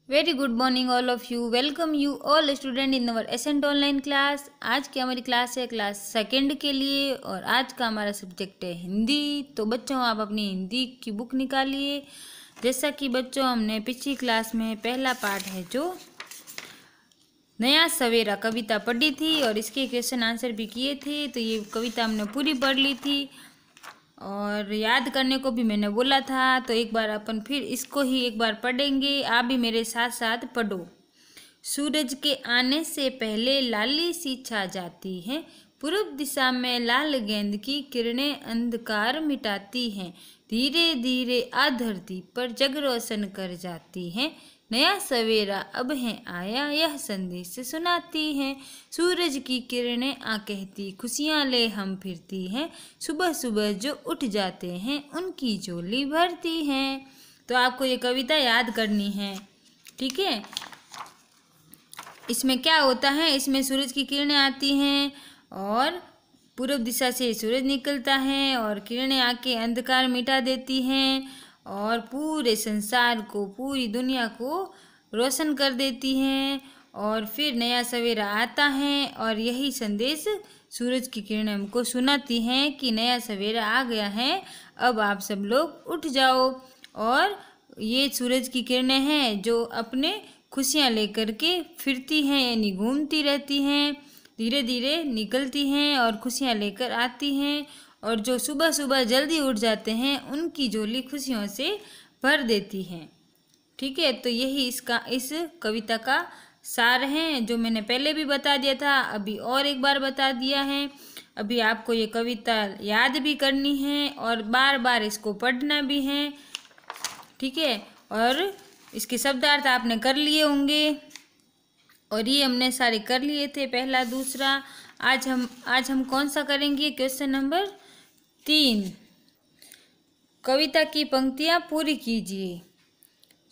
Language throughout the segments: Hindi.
Very good morning all of you. Welcome you all student in our accent online class. आज की हमारी क्लास है क्लास सेकंड के लिए और आज का हमारा सब्जेक्ट है हिंदी। तो बच्चों आप अपनी हिंदी की बुक निकालिए। जैसा कि बच्चों हमने पिछली क्लास में पहला पार्ट है जो नया सवेरा कविता पढ़ी थी और इसके क्वेश्चन आंसर भी किए थे। तो ये कविता हमने पूरी पढ़ ली थी और याद करने को भी मैंने बोला था। तो एक बार अपन फिर इसको ही एक बार पढ़ेंगे। आप भी मेरे साथ साथ पढ़ो। सूरज के आने से पहले लाली सी छा जाती है, पूर्व दिशा में लाल गेंद की किरणें अंधकार मिटाती हैं, धीरे धीरे आ धरती पर जग रोशन कर जाती हैं। नया सवेरा अब है आया, यह संदेश सुनाती हैं। सूरज की किरणें आ कहती, खुशियाँ ले हम फिरती हैं। सुबह सुबह जो उठ जाते हैं, उनकी झोली भरती हैं। तो आपको ये कविता याद करनी है, ठीक है। इसमें क्या होता है, इसमें सूरज की किरणें आती हैं और पूर्व दिशा से सूरज निकलता है और किरणें आके अंधकार मिटा देती हैं और पूरे संसार को, पूरी दुनिया को रोशन कर देती हैं। और फिर नया सवेरा आता है और यही संदेश सूरज की किरणें हमको सुनाती हैं कि नया सवेरा आ गया है, अब आप सब लोग उठ जाओ। और ये सूरज की किरणें हैं जो अपने खुशियाँ लेकर के फिरती हैं, यानी घूमती रहती हैं, धीरे धीरे निकलती हैं और खुशियाँ लेकर आती हैं। और जो सुबह सुबह जल्दी उठ जाते हैं, उनकी झोली खुशियों से भर देती हैं, ठीक है। तो यही इस कविता का सार है, जो मैंने पहले भी बता दिया था, अभी और एक बार बता दिया है। अभी आपको ये कविता याद भी करनी है और बार बार इसको पढ़ना भी है, ठीक है। और इसके शब्दार्थ आपने कर लिए होंगे और ये हमने सारे कर लिए थे, पहला दूसरा। आज हम कौन सा करेंगे, क्वेश्चन नंबर 3। कविता की पंक्तियाँ पूरी कीजिए।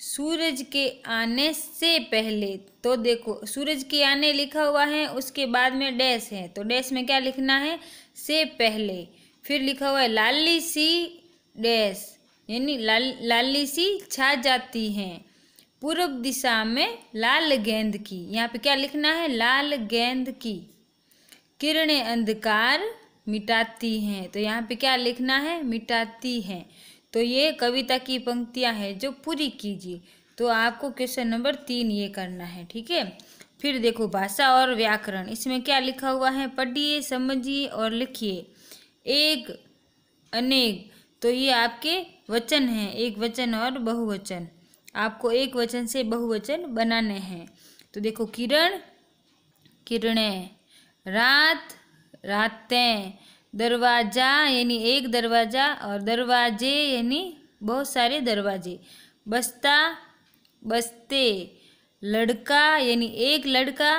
सूरज के आने से पहले, तो देखो सूरज के आने लिखा हुआ है, उसके बाद में डैश है, तो डैश में क्या लिखना है, से पहले। फिर लिखा हुआ है लाली सी डैश, यानी लाली सी छा जाती हैं, पूर्व दिशा में लाल गेंद की, यहाँ पे क्या लिखना है, लाल गेंद की किरणें अंधकार मिटाती हैं, तो यहाँ पे क्या लिखना है, मिटाती हैं। तो ये कविता की पंक्तियाँ हैं जो पूरी कीजिए। तो आपको क्वेश्चन नंबर 3 ये करना है, ठीक है। फिर देखो भाषा और व्याकरण, इसमें क्या लिखा हुआ है, पढ़िए, समझिए और लिखिए। एक, अनेक, तो ये आपके वचन हैं, एक वचन और बहुवचन। आपको एक वचन से बहुवचन बनाने हैं। तो देखो किरण, किरणें, रात, रातें, दरवाजा यानी एक दरवाजा और दरवाजे यानी बहुत सारे दरवाजे, बस्ता, बस्ते, लड़का यानी एक लड़का,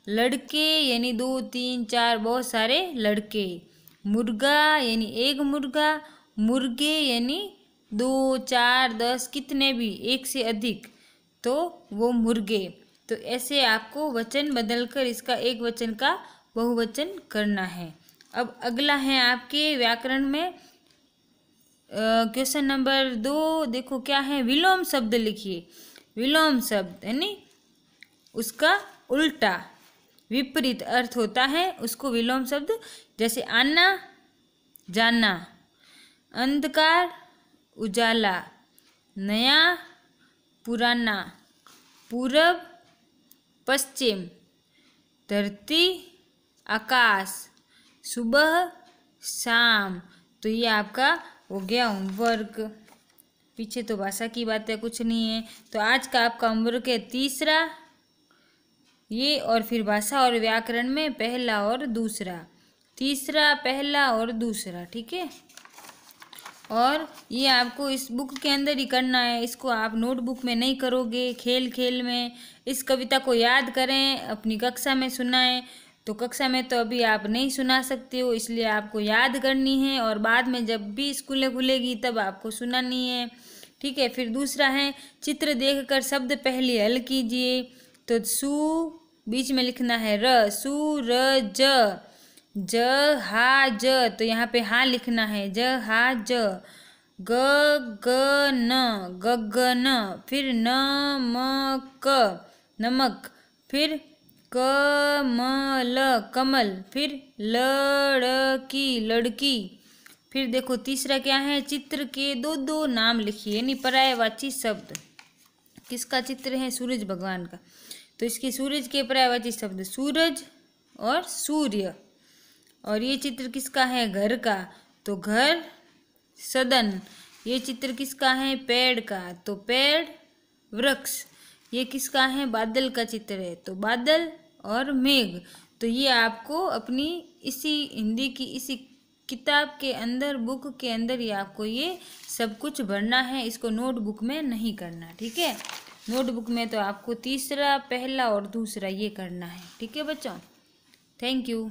लड़के यानी 2, 3, 4 बहुत सारे लड़के, मुर्गा यानी एक मुर्गा, मुर्गे यानी 2, 4, 10 कितने भी, एक से अधिक, तो वो मुर्गे। तो ऐसे आपको वचन बदलकर इसका एक वचन का बहुवचन करना है। अब अगला है आपके व्याकरण में क्वेश्चन नंबर 2। देखो क्या है, विलोम शब्द लिखिए। विलोम शब्द यानी उसका उल्टा विपरीत अर्थ होता है, उसको विलोम शब्द, जैसे आना, जाना, अंधकार, उजाला, नया, पुराना, पूरब, पश्चिम, धरती, आकाश, सुबह, शाम। तो ये आपका हो गया होमवर्क। पीछे तो भाषा की बातें कुछ नहीं है। तो आज का आपका होमवर्क है तीसरा ये, और फिर भाषा और व्याकरण में पहला और दूसरा, तीसरा, पहला और दूसरा, ठीक है। और ये आपको इस बुक के अंदर ही करना है, इसको आप नोटबुक में नहीं करोगे, खेल खेल में इस कविता को याद करें, अपनी कक्षा में सुनाएं। तो कक्षा में तो अभी आप नहीं सुना सकते हो, इसलिए आपको याद करनी है और बाद में जब भी स्कूलें खुलेगी तब आपको सुनानी है, ठीक है। फिर दूसरा है चित्र देखकर शब्द पहले हल कीजिए। तो सु बीच में लिखना है र, सु र ज, ज हा ज, तो यहाँ पे हा लिखना है, ज हा ज, गगन गगन, फिर नमक नमक, फिर कमल कमल, फिर लड़की लड़की। फिर देखो तीसरा क्या है, चित्र के दो दो नाम लिखिए, यानी पर्यायवाची शब्द। किसका चित्र है, सूरज भगवान का, तो इसके सूरज के पर्यायवाची शब्द सूरज और सूर्य। और ये चित्र किसका है, घर का, तो घर सदन। ये चित्र किसका है, पेड़ का, तो पेड़ वृक्ष। ये किसका है, बादल का चित्र है, तो बादल और मेघ। तो ये आपको अपनी इसी हिंदी की इसी किताब के अंदर, बुक के अंदर ही आपको ये सब कुछ भरना है, इसको नोटबुक में नहीं करना, ठीक है। नोटबुक में तो आपको तीसरा, पहला और दूसरा ये करना है, ठीक है बच्चों। Thank you.